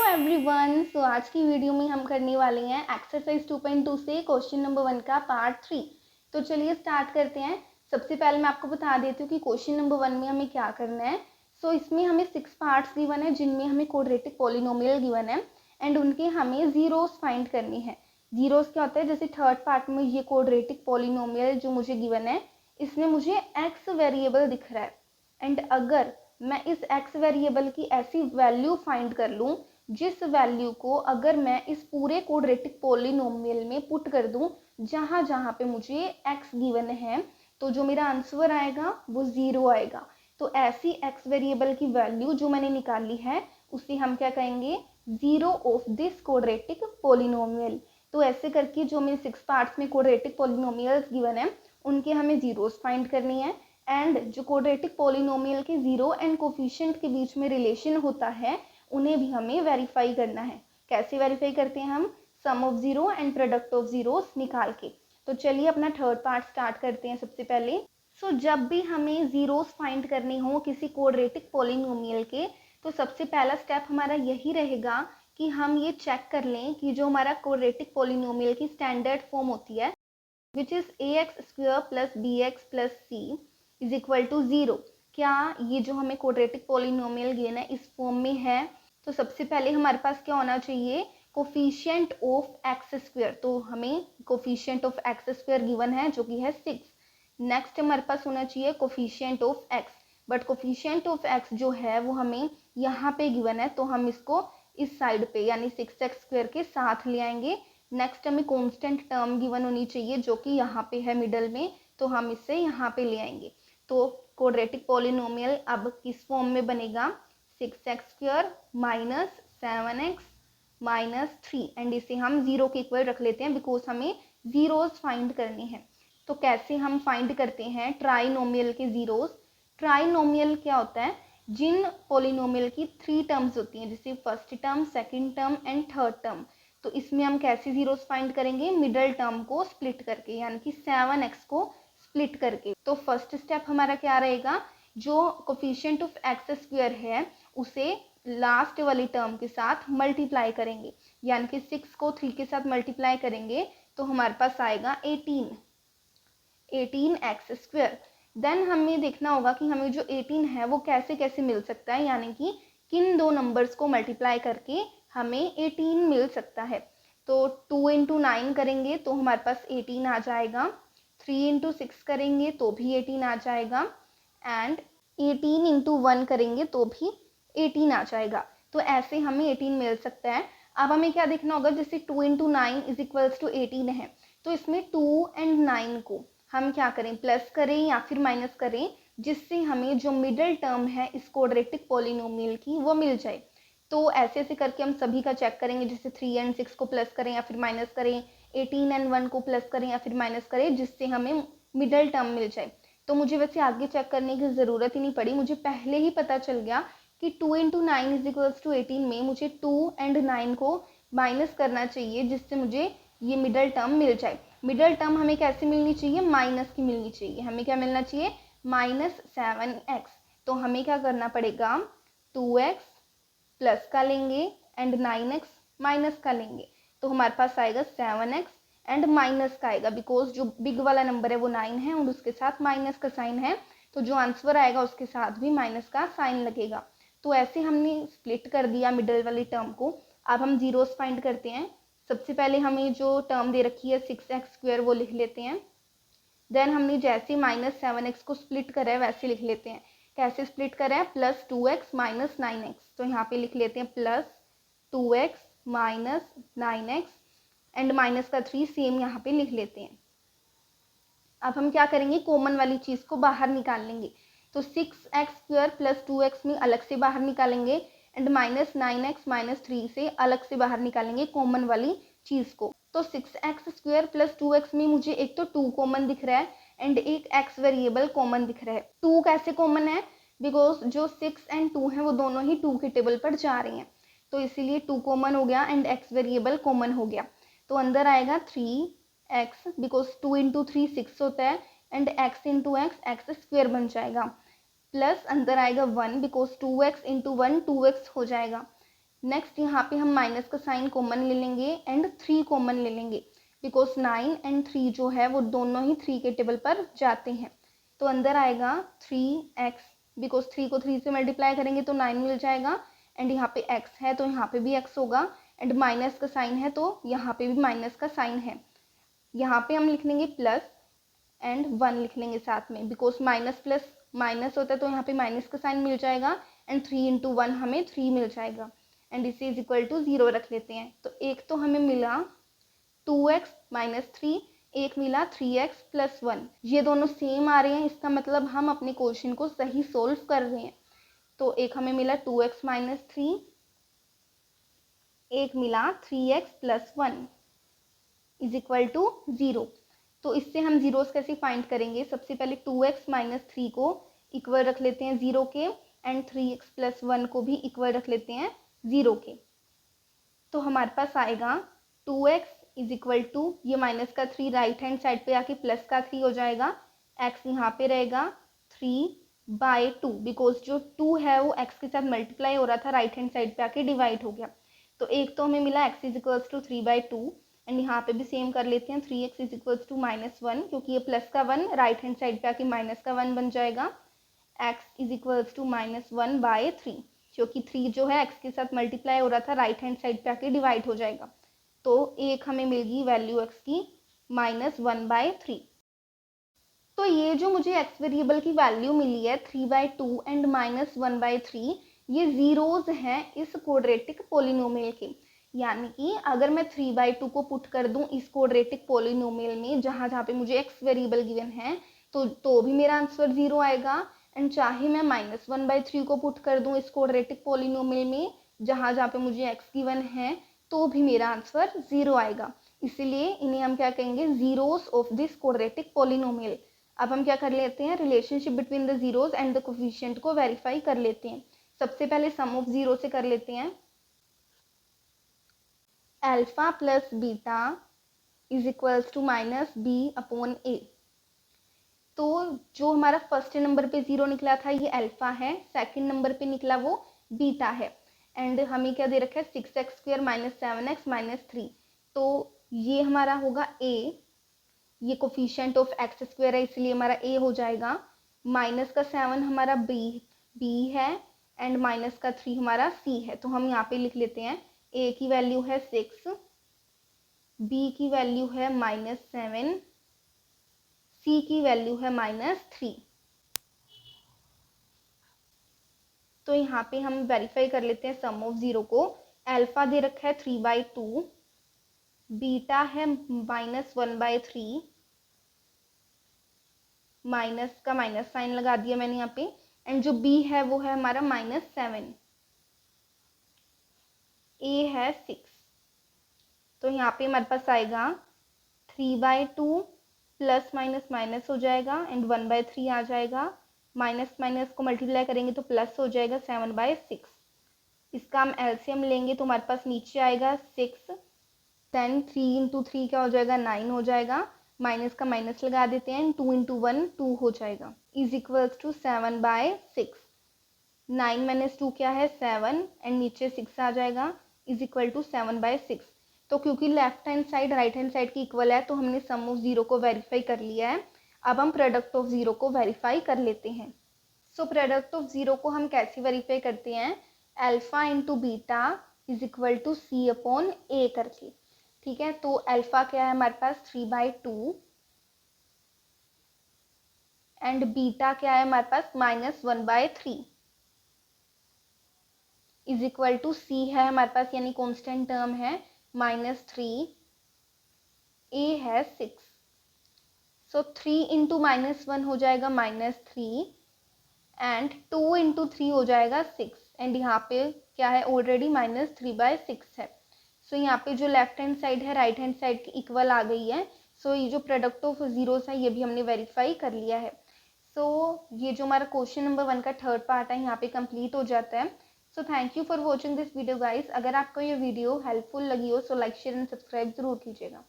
Everyone, सो आज की video में हम करने वाले हैं एक्सरसाइज 2.2 से क्वेश्चन नंबर 1 का पार्ट 3। तो चलिए स्टार्ट करते हैं। सबसे पहले मैं आपको बता देती हूँ कि क्वेश्चन नंबर 1 में हमें क्या करना है। सो इसमें हमें 6 पार्ट्स गिवन है जिनमें हमें क्वाड्रेटिक पॉलिनोमियल गिवन है एंड उनके हमें जीरोस फाइंड करनी है। जीरोस क्या होता है, जैसे थर्ड पार्ट में ये क्वाड्रेटिक पॉलिनोमियल जो मुझे गिवन है इसमें मुझे एक्स वेरिएबल दिख रहा है एंड अगर मैं इस एक्स वेरिएबल की ऐसी वैल्यू फाइंड कर लूँ जिस वैल्यू को अगर मैं इस पूरे क्वाड्रेटिक पॉलिनोमियल में पुट कर दूं जहां जहां पे मुझे एक्स गिवन है, तो जो मेरा आंसर आएगा वो जीरो आएगा। तो ऐसी एक्स वेरिएबल की वैल्यू जो मैंने निकाली है उसे हम क्या कहेंगे, zero of this quadratic polynomial. तो ऐसे करके जो मेरे 6 पार्ट्स में क्वाड्रेटिक पॉलिनोमियल्स गिवन है उनके हमें जीरोस फाइंड करनी है एंड जो क्वाड्रेटिक पॉलिनोमियल के जीरो एंड कोफिशिएंट के बीच में रिलेशन होता है उन्हें भी हमें वेरीफाई करना है। कैसे वेरीफाई करते हैं हम, sum of zero and product of zeros निकाल के। तो चलिए अपना थर्ड पार्ट स्टार्ट करते हैं सबसे पहले। जब भी हमें जीरोस फाइंड करने हो किसी क्वाड्रेटिक पॉलिनोमियल के, तो सबसे पहला स्टेप हमारा यही रहेगा कि हम ये चेक कर लें कि जो हमारा क्वाड्रेटिक पॉलिनोमियल की स्टैंडर्ड फॉर्म होती है which is ax² plus bx plus c is equal to zero, क्या ये जो हमें क्वाड्रेटिक पॉलिनोमियल गिवन है इस फॉर्म में है। तो सबसे पहले हमारे पास क्या होना चाहिए, कोफिशिएंट ऑफ एक्स स्क्वायर। तो हमें coefficient of x square given है जो कि है 6। नेक्स्ट हमारे पास होना चाहिए coefficient of x, but coefficient of x जो है वो हमें यहाँ पे गिवन है तो हम इसको इस साइड पे यानी 6x² के साथ ले आएंगे। नेक्स्ट हमें कांस्टेंट टर्म गिवन होनी चाहिए जो कि यहाँ पे है मिडल में, तो हम इसे यहाँ पे ले आएंगे। तो क्वाड्रेटिक पॉलिनोमियल अब किस फॉर्म में बनेगा, 6x² minus 7x minus 3 and इसे हम जीरो के इक्वल रख लेते हैं बिकॉज हमें जीरोस फाइंड करने हैं। तो कैसे हम फाइंड करते हैं ट्राइनोमियल के जीरोस। ट्राइनोमियल क्या होता है, जिन पॉलिनोमियल की 3 टर्म्स होती हैं, जैसे first term, second term and third term. तो इसमें हम कैसे जीरोस फाइंड करेंगे, मिडल टर्म को स्प्लिट करके यानी कि 7x को स्प्लिट करके। तो फर्स्ट स्टेप हमारा क्या रहेगा, जो कोफिशिएंट ऑफ एक्स स्क्वायर है उसे लास्ट वाली टर्म के साथ मल्टीप्लाई करेंगे, यानी कि 6 को 3 के साथ मल्टीप्लाई करेंगे तो हमारे पास आएगा 18x²। देन हमें देखना होगा कि हमें जो 18 है वो कैसे कैसे मिल सकता है, यानी कि किन दो नंबर्स को मल्टीप्लाई करके हमें 18 मिल सकता है। तो 2 इंटू 9 करेंगे तो हमारे पास 18 आ जाएगा, 3 इंटू 6 करेंगे तो भी 18 आ जाएगा एंड 18 इंटू 1 करेंगे तो भी 18 आ जाएगा। तो ऐसे हमें 18 मिल सकता है। अब हमें क्या देखना होगा, जैसे 2 इंटू 9 इज इक्वल्स टू 18 है तो इसमें 2 एंड 9 को हम क्या करें, प्लस करें या फिर माइनस करें, जिससे हमें जो मिडल टर्म है इस क्वाड्रेटिक पॉलिनोमियल की वो मिल जाए। तो ऐसे ऐसे करके हम सभी का चेक करेंगे, जैसे 3 एंड 6 को प्लस करें या फिर माइनस करें, 18 एंड 1 को प्लस करें या फिर माइनस करें, जिससे हमें मिडल टर्म मिल जाए। तो मुझे वैसे आगे चेक करने की ज़रूरत ही नहीं पड़ी, मुझे पहले ही पता चल गया कि 2 इंटू 9 इज इक्वल्स टू 18 में मुझे 2 एंड 9 को माइनस करना चाहिए जिससे मुझे ये मिडल टर्म मिल जाए। मिडल टर्म हमें कैसे मिलनी चाहिए, माइनस की मिलनी चाहिए। हमें क्या मिलना चाहिए, -7x। तो हमें क्या करना पड़ेगा, 2x प्लस का लेंगे एंड 9x माइनस का लेंगे तो हमारे पास आएगा 7x एंड माइनस का आएगा बिकॉज जो बिग वाला नंबर है वो 9 है और उसके साथ माइनस का साइन है, तो जो आंसर आएगा उसके साथ भी माइनस का साइन लगेगा। तो ऐसे हमने स्प्लिट कर दिया मिडल वाली टर्म को। अब हम जीरोस फाइंड करते हैं। सबसे पहले हमें जो टर्म दे रखी है 6x² वो लिख लेते हैं। देन हमने जैसे -7x को स्प्लिट करा है वैसे लिख लेते हैं। कैसे स्प्लिट करा है, +2x माइनस 9x। तो यहाँ पे लिख लेते हैं +2x minus 9x and minus का 3 सेम यहाँ पे लिख लेते हैं। अब हम क्या करेंगे, कॉमन वाली चीज़ को बाहर निकाल लेंगे। तो 6x² प्लस 2x में अलग से बाहर निकालेंगे एंड -9x माइनस 3 से अलग से बाहर निकालेंगे कॉमन वाली चीज़ को। तो 6x² प्लस 2x में मुझे एक तो 2 कॉमन दिख रहा है एंड एक x वेरिएबल कॉमन दिख रहा है। 2 कैसे कॉमन है, बिकॉज जो 6 एंड 2 हैं वो दोनों ही 2 के टेबल पर जा रहे हैं, तो इसीलिए 2 कॉमन हो गया एंड x वेरिएबल कॉमन हो गया। तो अंदर आएगा 3x बिकॉज 2 इंटू 3 6 होता है एंड x इंटू x² बन जाएगा, प्लस अंदर आएगा 1 बिकॉज 2x इंटू 1 2x हो जाएगा नेक्स्ट यहाँ पे हम माइनस का साइन कॉमन ले लेंगे एंड 3 कॉमन ले लेंगे, बिकॉज 9 एंड 3 जो है वो दोनों ही 3 के टेबल पर जाते हैं। तो अंदर आएगा 3x, बिकॉज 3 को 3 से मल्टीप्लाई करेंगे तो 9 मिल जाएगा, एंड यहाँ पे x है तो यहाँ पे भी x होगा, एंड माइनस का साइन है तो यहाँ पे भी माइनस का साइन है। यहाँ पे हम लिख लेंगे प्लस एंड 1 लिख लेंगे साथ में, बिकॉज माइनस प्लस माइनस होता है तो यहाँ पे माइनस का साइन मिल जाएगा, एंड 3 इंटू 1 हमें 3 मिल जाएगा, एंड इसे इज इक्वल टू 0 रख लेते हैं। तो एक तो हमें मिला 2x माइनस 3, एक मिला 3x प्लस 1। ये दोनों सेम आ रहे हैं, इसका मतलब हम अपने क्वेश्चन को सही सोल्व कर रहे हैं। तो एक हमें मिला 2x माइनस 3, एक मिला 3x plus 1 is equal to 0। तो इससे हम जीरोस कैसे फाइंड करेंगे? सबसे पहले 2x माइनस 3 को इक्वल रख लेते हैं 0 के, एंड 3x प्लस 1 को भी इक्वल रख लेते हैं 0 के। तो हमारे पास आएगा 2x इज इक्वल टू, ये माइनस का 3 राइट हैंड साइड पे आके प्लस का 3 हो जाएगा, x यहाँ पे रहेगा 3/2, बिकॉज जो 2 है वो x के साथ मल्टीप्लाई हो रहा था, राइट हैंड साइड पे आके डिवाइड हो गया। तो एक तो हमें मिला x is equals to 3/2, and यहाँ पे भी सेम कर लेते हैं 3x इज इक्वल्स टू -1, क्योंकि ये प्लस का 1 राइट हैंड साइड पे आके माइनस का 1 बन जाएगा। x इज इक्वल्स टू -1/3, क्योंकि 3 जो है x के साथ मल्टीप्लाई हो रहा था, राइट हैंड साइड पे आके डिवाइड हो जाएगा। तो एक हमें मिल गई वैल्यू x की -1/3। तो ये जो मुझे x वेरिएबल की वैल्यू मिली है 3/2 एंड -1/3, ये जीरोज हैं इस क्वाड्रेटिक पोलिनोमियल के। यानी कि अगर मैं 3/2 को पुट कर दूं इस क्वाड्रेटिक पोलिनोमियल में, जहाँ जहाँ पे मुझे x वेरिएबल गिवन है, तो भी मेरा आंसर 0 आएगा। एंड चाहे मैं -1/3 को पुट कर दूं इस क्वाड्रेटिक पोलिनोमियल में, जहाँ जहाँ पे मुझे x गिवन है, तो भी मेरा आंसर 0 आएगा। इसीलिए इन्हें हम क्या कहेंगे? Zeros of this quadratic polynomial. अब हम क्या कर लेते हैं? Relationship between the zeros and the coefficient को वेरीफाई कर लेते हैं। सबसे पहले सम ऑफ जीरो से कर लेते हैं। Alpha plus beta is equals to -b/a। तो जो हमारा फर्स्ट नंबर पे 0 निकला था ये अल्फा है, सेकंड नंबर पे निकला वो बीटा है, एंड हमें क्या दे रखा है? 6x² - 7x - 3। तो ये हमारा होगा a, ये कोफिशिएंट ऑफ x² है इसलिए हमारा a हो जाएगा। माइनस का 7 हमारा b है, एंड माइनस का 3 हमारा c है। तो हम यहाँ पे लिख लेते हैं a की वैल्यू है 6, b की वैल्यू है -7, c की वैल्यू है -3। तो यहाँ पे हम वेरीफाई कर लेते हैं सम ऑफ जीरो को। अल्फा दे रखा है 3/2, बीटा है -1/3, माइनस का माइनस साइन लगा दिया मैंने यहाँ पे, एंड जो b है वो है हमारा -7, a है 6। तो यहाँ पे हमारे पास आएगा 3/2 प्लस माइनस माइनस हो जाएगा, एंड 1/3 आ जाएगा, माइनस माइनस को मल्टीप्लाई करेंगे तो प्लस हो जाएगा 7/6। इसका हम एलसीएम लेंगे तो हमारे पास नीचे आएगा 6, देन 3 इंटू 3 क्या हो जाएगा? 9 हो जाएगा, माइनस का माइनस लगा देते हैं, 2 इंटू 1 2 हो जाएगा, इज इक्वल्स टू 7/6। 9 - 2 क्या है? 7, एंड नीचे 6 आ जाएगा, इज इक्वल टू 7/6। तो क्योंकि left hand side right hand side की इक्वल है तो हमने सम ऑफ जीरो को वेरीफाई कर लिया है। अब हम प्रोडक्ट ऑफ जीरो को वेरीफाई कर लेते हैं। सो प्रोडक्ट ऑफ जीरो को हम कैसे वेरीफाई करते हैं? Alpha into beta is equal to c/a करके। ठीक है, तो अल्फा क्या है हमारे पास? 3/2, एंड बीटा क्या है हमारे पास? -1/3 इज इक्वल टू c है हमारे पास, यानी कांस्टेंट टर्म है -3, a है 6। सो 3 इंटू -1 हो जाएगा -3, एंड 2 इंटू 3 हो जाएगा 6, एंड यहाँ पे क्या है? ऑलरेडी -3/6 है। सो यहाँ पे जो लेफ्ट हैंड साइड है राइट हैंड साइड की इक्वल आ गई है। सो ये जो प्रोडक्ट ऑफ जीरोस है ये भी हमने वेरीफाई कर लिया है। सो ये जो हमारा क्वेश्चन नंबर 1 का थर्ड पार्ट है यहाँ पे कंप्लीट हो जाता है। So thank you for watching this video guys. अगर आपको ये वीडियो हेल्पफुल लगी हो so like share and subscribe जरूर कीजिएगा।